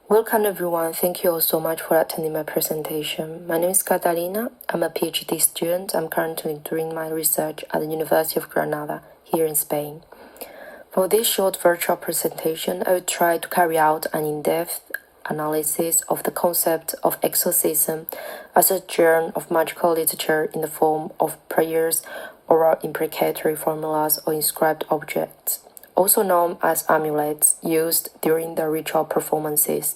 Welcome everyone, thank you all so much for attending my presentation. My name is Catalina, I'm a PhD student. I'm currently doing my research at the University of Granada, here in Spain. For this short virtual presentation, I will try to carry out an in-depth analysis of the concept of exorcism as a genre of magical literature in the form of prayers, oral imprecatory formulas, or inscribed objects, also known as amulets, used during the ritual performances.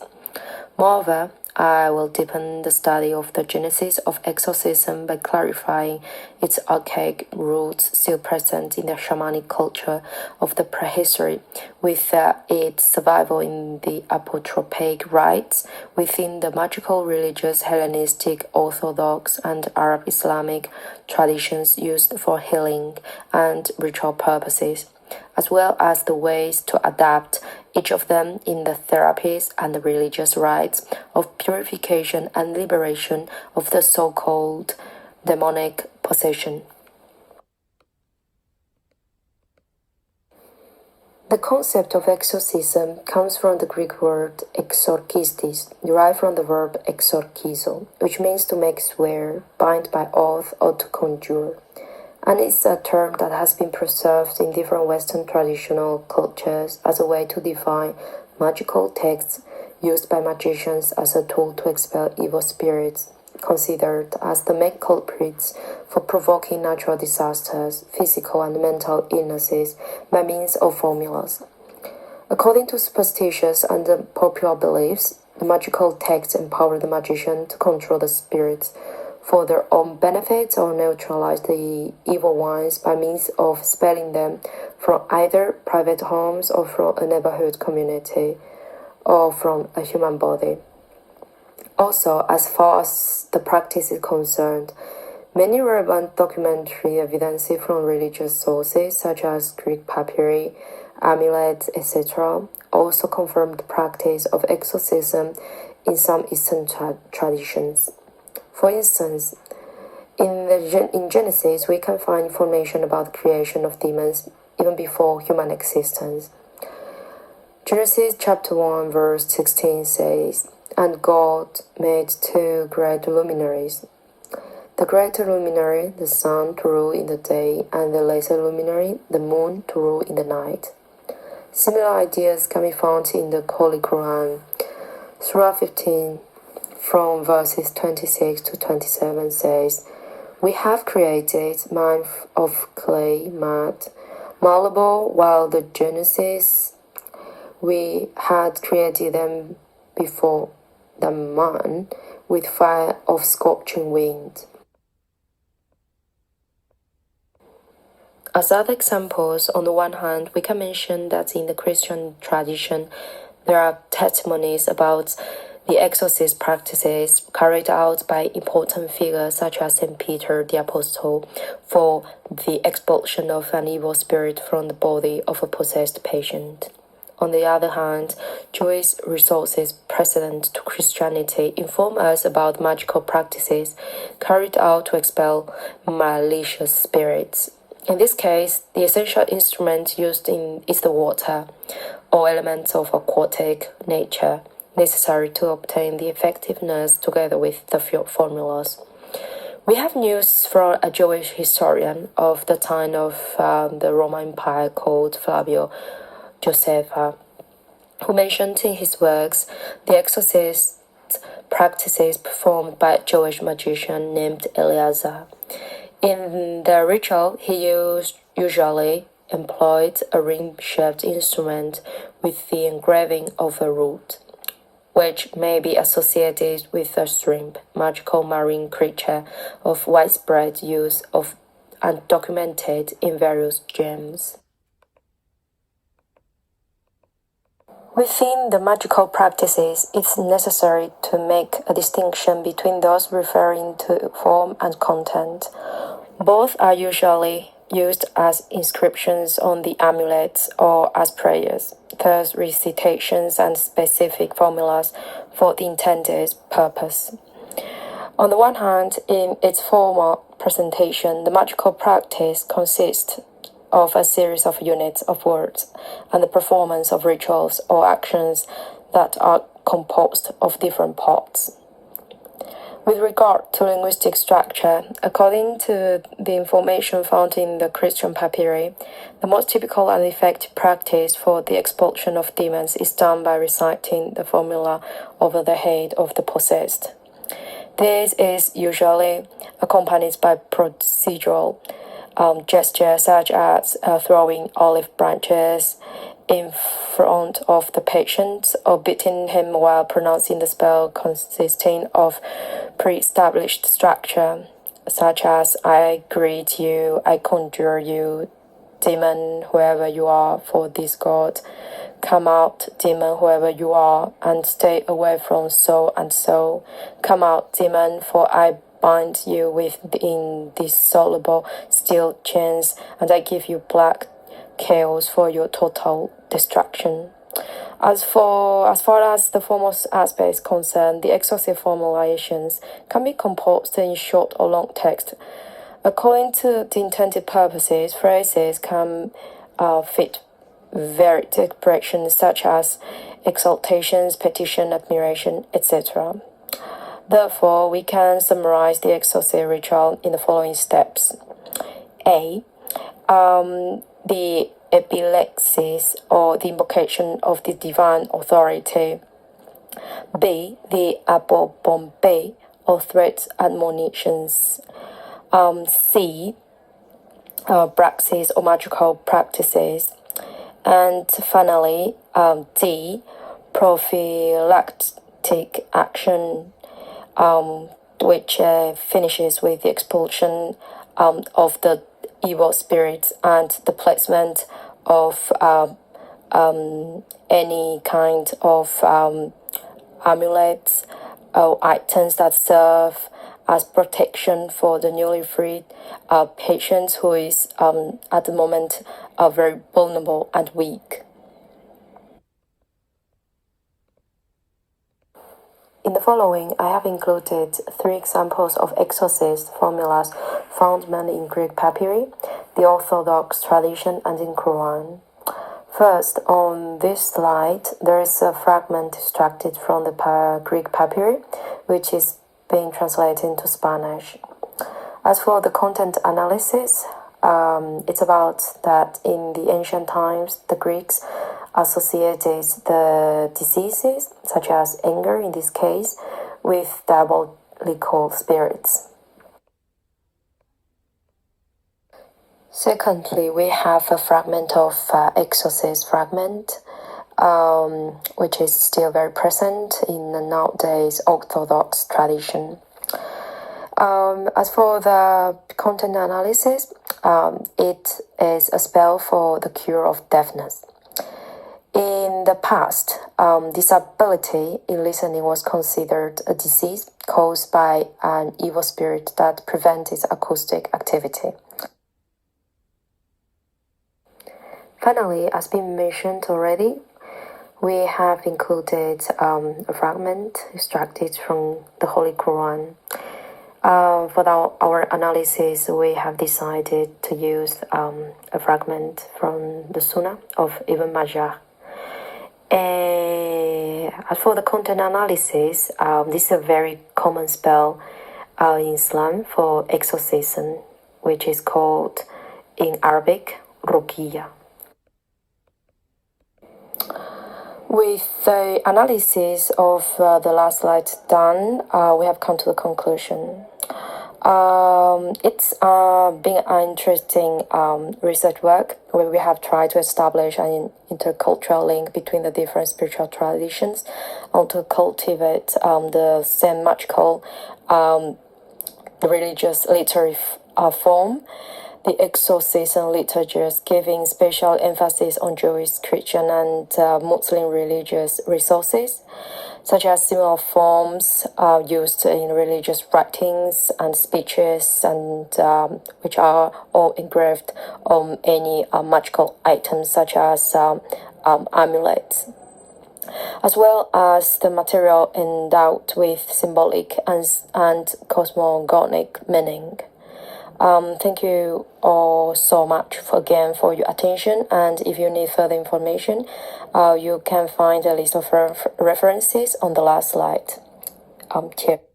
Moreover, I will deepen the study of the genesis of exorcism by clarifying its archaic roots still present in the shamanic culture of the prehistory, with its survival in the apotropaic rites within the magical religious Hellenistic, Orthodox, and Arab-Islamic traditions used for healing and ritual purposes, as well as the ways to adapt each of them in the therapies and the religious rites of purification and liberation of the so-called demonic possession. The concept of exorcism comes from the Greek word exorcistis, derived from the verb exorchizo, which means to make swear, bind by oath, or to conjure. And it's a term that has been preserved in different Western traditional cultures as a way to define magical texts used by magicians as a tool to expel evil spirits, considered as the main culprits for provoking natural disasters, physical and mental illnesses by means of formulas. According to superstitious and popular beliefs, the magical texts empower the magician to control the spirits for their own benefit or neutralize the evil ones by means of expelling them from either private homes or from a neighborhood community or from a human body. Also, as far as the practice is concerned, many relevant documentary evidence from religious sources such as Greek papyri, amulets, etc. also confirm the practice of exorcism in some Eastern traditions. For instance, in Genesis, we can find information about the creation of demons even before human existence. Genesis chapter 1 verse 16 says, "And God made two great luminaries, the greater luminary, the sun, to rule in the day, and the lesser luminary, the moon, to rule in the night." Similar ideas can be found in the Holy Qu'ran. Surah 15 from verses 26 to 27 says, "We have created man of clay, mud, malleable, while the Genesis we had created them before the man with fire of scorching wind." As other examples, on the one hand, we can mention that in the Christian tradition, there are testimonies about the exorcist practices carried out by important figures such as St. Peter the Apostle for the expulsion of an evil spirit from the body of a possessed patient. On the other hand, Jewish resources precedent to Christianity inform us about magical practices carried out to expel malicious spirits. In this case, the essential instrument used is the water, or elements of aquatic nature, necessary to obtain the effectiveness together with the formulas. We have news from a Jewish historian of the time of the Roman Empire called Flavio Josepha, who mentioned in his works the exorcist practices performed by a Jewish magician named Eleazar. In the ritual, he usually employed a ring-shaped instrument with the engraving of a root, which may be associated with a shrimp, magical marine creature of widespread use and documented in various gems. Within the magical practices, it's necessary to make a distinction between those referring to form and content. Both are usually used as inscriptions on the amulets or as prayers, thus recitations and specific formulas for the intended purpose. On the one hand, in its formal presentation, the magical practice consists of a series of units of words and the performance of rituals or actions that are composed of different parts. With regard to linguistic structure, according to the information found in the Christian papyri, the most typical and effective practice for the expulsion of demons is done by reciting the formula over the head of the possessed. This is usually accompanied by procedural gestures such as throwing olive branches in front of the patient or beating him while pronouncing the spell consisting of pre-established structure such as I greet you, I conjure you, demon, whoever you are, for this god, come out, demon, whoever you are, and stay away from so and so, come out, demon, for I bind you with indissoluble steel chains, and I give you black chaos for your total destruction. As far as the formal aspect is concerned, the exorcism formulations can be composed in short or long text. According to the intended purposes, phrases can fit varied expressions such as exaltations, petition, admiration, etc. Therefore, we can summarize the exorcism ritual in the following steps. A. The epilepsis or the invocation of the divine authority. B. The apotropaic or threats admonitions. C. Praxis or magical practices. And finally, D. Prophylactic action, which finishes with the expulsion of the evil spirits and the placement of any kind of amulets or items that serve as protection for the newly freed patient who is at the moment very vulnerable and weak. In the following, I have included 3 examples of exorcist formulas found mainly in Greek papyri, the Orthodox tradition, and in Qu'ran. First, on this slide, there is a fragment extracted from the Greek papyri, which is being translated into Spanish. As for the content analysis, it's about that in the ancient times, the Greeks associated the diseases, such as anger in this case, with diabolical spirits. Secondly, we have a fragment of exorcist fragment, which is still very present in the nowadays Orthodox tradition. As for the content analysis, it is a spell for the cure of deafness. In the past, disability in listening was considered a disease caused by an evil spirit that prevented acoustic activity. Finally, as been mentioned already, we have included a fragment extracted from the Holy Quran. For our analysis, we have decided to use a fragment from the Sunnah of Ibn Majah. As for the content analysis, this is a very common spell in Islam for exorcism, which is called in Arabic, ruqiyya. With the analysis of the last slide done, we have come to the conclusion. It's been an interesting research work where we have tried to establish an intercultural link between the different spiritual traditions and to cultivate the same magical religious literary form. The exorcism literatures giving special emphasis on Jewish, Christian, and Muslim religious resources, such as similar forms used in religious writings and speeches, and which are all engraved on any magical items, such as amulets, as well as the material endowed with symbolic and cosmogonic meaning. Thank you all so much again for your attention, and if you need further information, you can find a list of references on the last slide. Cheers.